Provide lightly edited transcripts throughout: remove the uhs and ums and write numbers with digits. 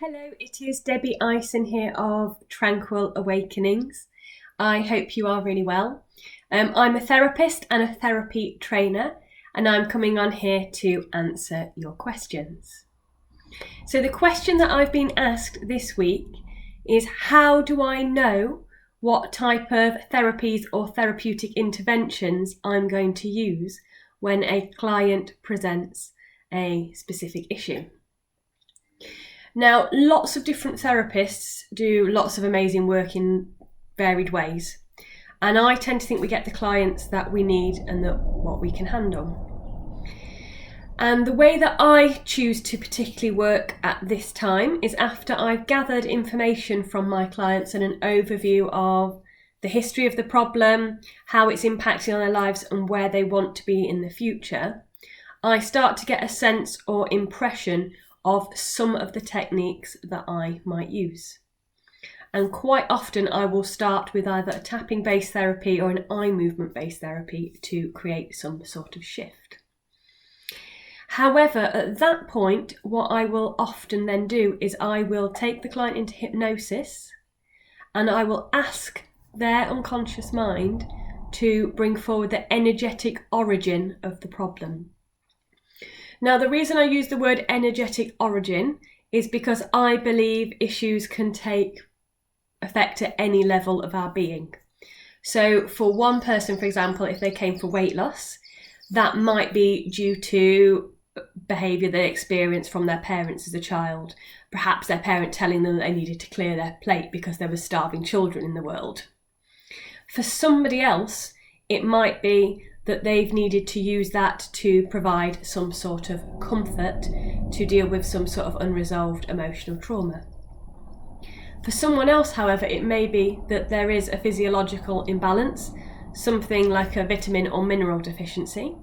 Hello, it is Debbie Ison here of Tranquil Awakenings. I hope you are really well. I'm a therapist and a therapy trainer, and I'm coming on here to answer your questions. So the question that I've been asked this week is, how do I know what type of therapies or therapeutic interventions I'm going to use when a client presents a specific issue? Now, lots of different therapists do lots of amazing work in varied ways. And I tend to think we get the clients that we need and that what we can handle. And the way that I choose to particularly work at this time is after I've gathered information from my clients and an overview of the history of the problem, how it's impacting on their lives and where they want to be in the future. I start to get a sense or impression of some of the techniques that I might use. And quite often I will start with either a tapping-based therapy or an eye movement-based therapy to create some sort of shift. However, at that point, what I will often then do is I will take the client into hypnosis and I will ask their unconscious mind to bring forward the energetic origin of the problem. Now, the reason I use the word energetic origin is because I believe issues can take effect at any level of our being. So for one person, for example, if they came for weight loss, that might be due to behaviour they experienced from their parents as a child. Perhaps their parent telling them that they needed to clear their plate because there were starving children in the world. For somebody else, it might be that they've needed to use that to provide some sort of comfort to deal with some sort of unresolved emotional trauma. For someone else, however, it may be that there is a physiological imbalance, something like a vitamin or mineral deficiency.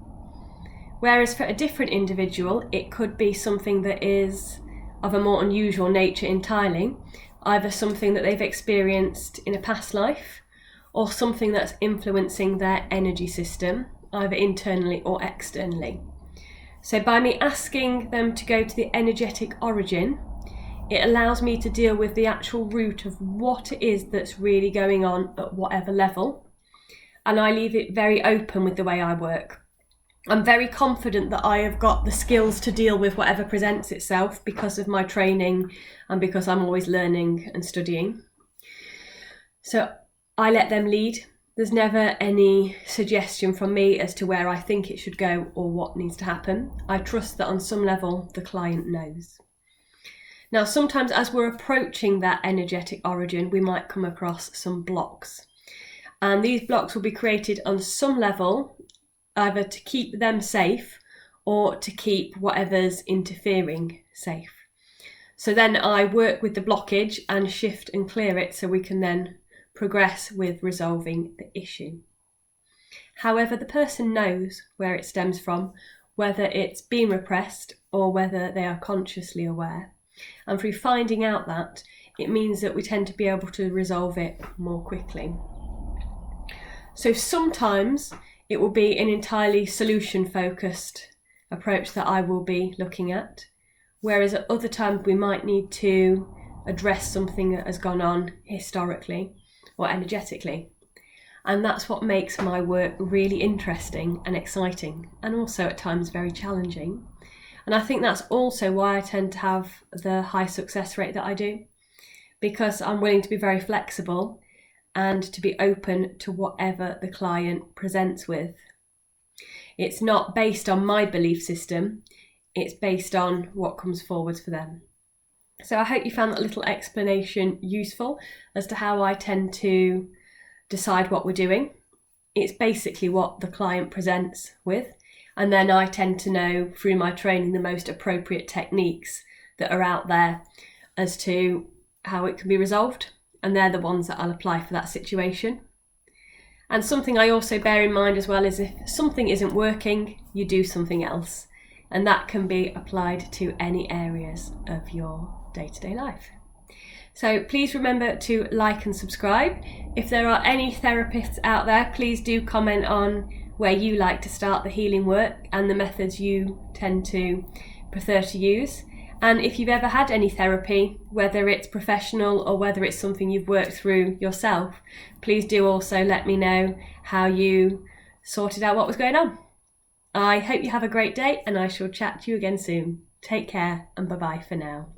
Whereas for a different individual, it could be something that is of a more unusual nature entirely, either something that they've experienced in a past life, or something that's influencing their energy system, either internally or externally. So by me asking them to go to the energetic origin, it allows me to deal with the actual root of what it is that's really going on at whatever level, and I leave it very open with the way I work. I'm very confident that I have got the skills to deal with whatever presents itself because of my training and because I'm always learning and studying. So I let them lead. There's never any suggestion from me as to where I think it should go or what needs to happen. I trust that on some level the client knows. Now, sometimes as we're approaching that energetic origin, we might come across some blocks. And these blocks will be created on some level, either to keep them safe or to keep whatever's interfering safe. So then I work with the blockage and shift and clear it so we can then progress with resolving the issue. However, the person knows where it stems from, whether it's been repressed or whether they are consciously aware. And through finding out that, it means that we tend to be able to resolve it more quickly. So sometimes it will be an entirely solution-focused approach that I will be looking at, whereas at other times we might need to address something that has gone on historically or energetically. And that's what makes my work really interesting and exciting, and also at times very challenging. And I think that's also why I tend to have the high success rate that I do, because I'm willing to be very flexible and to be open to whatever the client presents with. It's not based on my belief system, it's based on what comes forwards for them. So I hope you found that little explanation useful as to how I tend to decide what we're doing. It's basically what the client presents with, and then I tend to know through my training the most appropriate techniques that are out there as to how it can be resolved, and they're the ones that I'll apply for that situation. And something I also bear in mind as well is if something isn't working, you do something else, and that can be applied to any areas of your day-to-day life. So please remember to like and subscribe. If there are any therapists out there, please do comment on where you like to start the healing work and the methods you tend to prefer to use. And if you've ever had any therapy, whether it's professional or whether it's something you've worked through yourself, please do also let me know how you sorted out what was going on. I hope you have a great day, and I shall chat to you again soon. Take care, and bye-bye for now.